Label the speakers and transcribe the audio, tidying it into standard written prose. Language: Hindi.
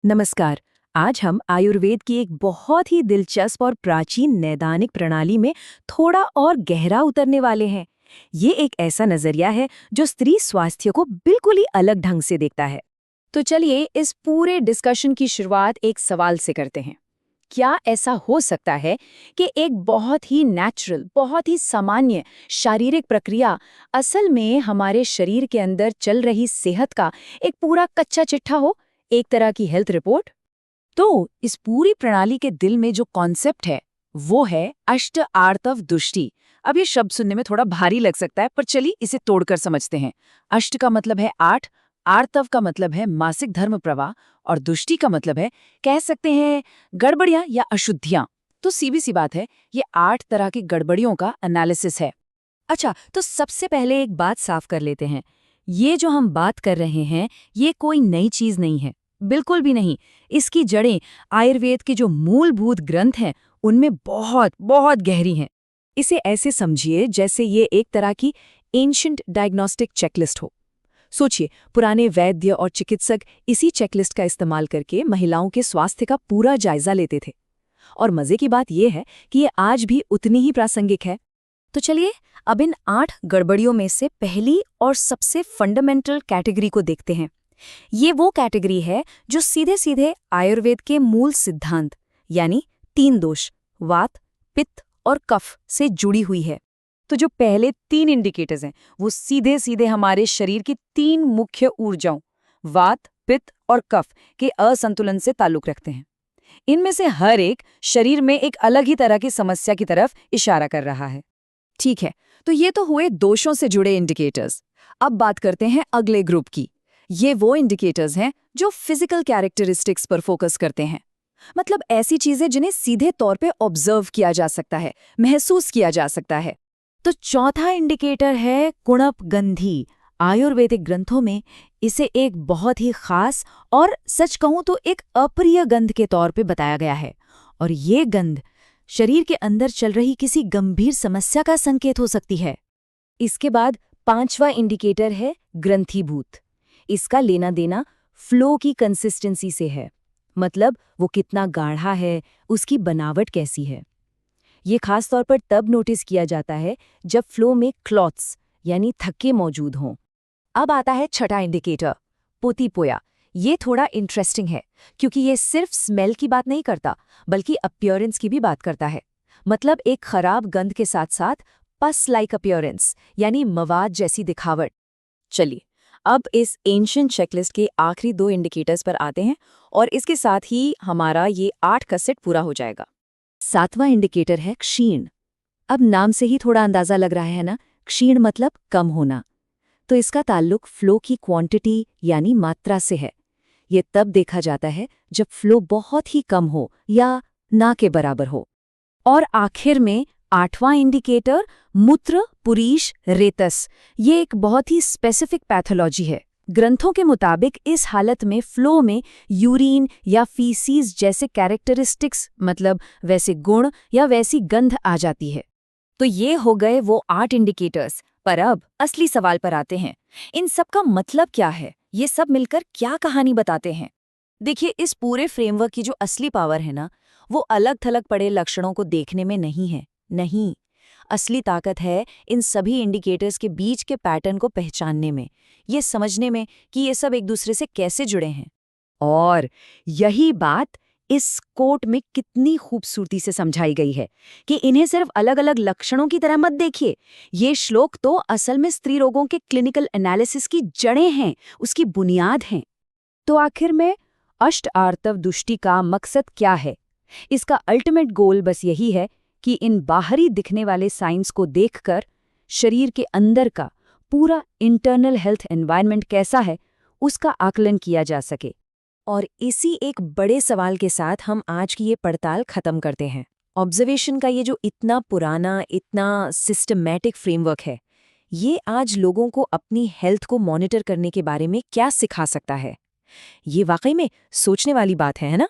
Speaker 1: नमस्कार। आज हम आयुर्वेद की एक बहुत ही दिलचस्प और प्राचीन नैदानिक प्रणाली में थोड़ा और गहरा उतरने वाले हैं। ये एक ऐसा नजरिया है जो स्त्री स्वास्थ्य को बिल्कुल ही अलग ढंग से देखता है। तो चलिए इस पूरे डिस्कशन की शुरुआत एक सवाल से करते हैं। क्या ऐसा हो सकता है कि एक बहुत ही नेचुरल, बहुत ही सामान्य शारीरिक प्रक्रिया असल में हमारे शरीर के अंदर चल रही सेहत का एक पूरा कच्चा चिट्ठा हो, एक तरह की हेल्थ रिपोर्ट? तो इस पूरी प्रणाली के दिल में जो कॉन्सेप्ट है वो है अष्ट आर्तव दुष्टि। अब ये शब्द सुनने में थोड़ा भारी लग सकता है, पर चलिए इसे तोड़कर समझते हैं। अष्ट का मतलब है 8, आर्तव का मतलब है मासिक धर्म प्रवाह, और दुष्टि का मतलब है, कह सकते हैं, गड़बड़ियां या अशुद्धियां। तो सीधी सी बात है, ये 8 तरह की गड़बड़ियों का एनालिसिस है। अच्छा, तो सबसे पहले एक बात साफ कर लेते हैं। ये जो हम बात कर रहे हैं, ये कोई नई चीज नहीं है, बिल्कुल भी नहीं। इसकी जड़ें आयुर्वेद के जो मूलभूत ग्रंथ हैं उनमें बहुत बहुत गहरी हैं। इसे ऐसे समझिए जैसे ये एक तरह की एंशिएंट डायग्नोस्टिक चेकलिस्ट हो। सोचिए, पुराने वैद्य और चिकित्सक इसी चेकलिस्ट का इस्तेमाल करके महिलाओं के स्वास्थ्य का पूरा जायजा लेते थे। और मजे की बात यह है कि ये आज भी उतनी ही प्रासंगिक है। तो चलिए अब इन 8 गड़बड़ियों में से पहली और सबसे फंडामेंटल कैटेगरी को देखते हैं। ये वो कैटेगरी है जो सीधे सीधे आयुर्वेद के मूल सिद्धांत यानी 3 दोष, वात, पित्त और कफ से जुड़ी हुई है। तो जो पहले 3 इंडिकेटर्स हैं वो सीधे सीधे हमारे शरीर की 3 मुख्य ऊर्जाओं, वात, पित्त और कफ के असंतुलन से ताल्लुक रखते हैं। इनमें से हर एक शरीर में एक अलग ही तरह की समस्या की तरफ इशारा कर रहा है। ठीक है, तो ये तो हुए दोषों से जुड़े इंडिकेटर्स। अब बात करते हैं अगले ग्रुप की। ये वो इंडिकेटर्स हैं जो फिजिकल कैरेक्टरिस्टिक्स पर फोकस करते हैं, मतलब ऐसी चीजें जिन्हें सीधे तौर पे ऑब्जर्व किया जा सकता है, महसूस किया जा सकता है। तो चौथा इंडिकेटर है कुणप गंधी। आयुर्वेदिक ग्रंथों में इसे एक बहुत ही खास और सच कहूं तो एक अप्रिय गंध के तौर पे बताया गया है। और ये गंध शरीर के अंदर चल रही किसी गंभीर समस्या का संकेत हो सकती है। इसके बाद 5वां इंडिकेटर है ग्रंथीभूत। इसका लेना देना फ्लो की कंसिस्टेंसी से है, मतलब वो कितना गाढ़ा है, उसकी बनावट कैसी है। ये खास तौर पर तब नोटिस किया जाता है जब फ्लो में क्लॉट्स यानी थक्के मौजूद हों। अब आता है छठा इंडिकेटर, पोतीपोया। ये थोड़ा इंटरेस्टिंग है क्योंकि ये सिर्फ स्मेल की बात नहीं करता, बल्कि अपीयरेंस की भी बात करता है। मतलब एक खराब गंध के साथ साथ पस लाइक अपीयरेंस यानी मवाद जैसी दिखावट। चलिए अब इस एंशिएंट चेकलिस्ट के आखिरी 2 इंडिकेटर्स पर आते हैं और इसके साथ ही हमारा ये 8 का सेट पूरा हो जाएगा। 7वां इंडिकेटर है क्षीण। अब नाम से ही थोड़ा अंदाजा लग रहा है ना, क्षीण मतलब कम होना। तो इसका ताल्लुक फ्लो की क्वांटिटी यानी मात्रा से है। ये तब देखा जाता है जब फ्लो बहुत ही कम हो या ना के बराबर हो। और आखिर में 8वां इंडिकेटर मूत्र पुरीश रेतस। ये एक बहुत ही स्पेसिफिक पैथोलॉजी है। ग्रंथों के मुताबिक इस हालत में फ्लो में यूरिन या फीसीज जैसे कैरेक्टरिस्टिक्स, मतलब वैसे गुण या वैसी गंध आ जाती है। तो ये हो गए वो 8 इंडिकेटर्स। पर अब असली सवाल पर आते हैं, इन सब का मतलब क्या है? ये सब मिलकर क्या कहानी बताते हैं? देखिए, इस पूरे फ्रेमवर्क की जो असली पावर है ना, वो अलग थलग पड़े लक्षणों को देखने में नहीं है। नहीं, असली ताकत है इन सभी इंडिकेटर्स के बीच के पैटर्न को पहचानने में, ये समझने में कि ये सब एक दूसरे से कैसे जुड़े हैं। और यही बात इस कोट में कितनी खूबसूरती से समझाई गई है कि इन्हें सिर्फ अलग अलग लक्षणों की तरह मत देखिए। ये श्लोक तो असल में स्त्री रोगों के क्लिनिकल एनालिसिस की जड़ें हैं, उसकी बुनियाद हैं। तो आखिर में अष्ट आर्तव दुष्टि का मकसद क्या है? इसका अल्टीमेट गोल बस यही है कि इन बाहरी दिखने वाले साइंस को देखकर शरीर के अंदर का पूरा इंटरनल हेल्थ एनवायरनमेंट कैसा है, उसका आकलन किया जा सके। और इसी एक बड़े सवाल के साथ हम आज की ये पड़ताल खत्म करते हैं। ऑब्जर्वेशन का ये जो इतना पुराना, इतना सिस्टमैटिक फ्रेमवर्क है, ये आज लोगों को अपनी हेल्थ को मॉनिटर करने के बारे में क्या सिखा सकता है? ये वाकई में सोचने वाली बात है ना?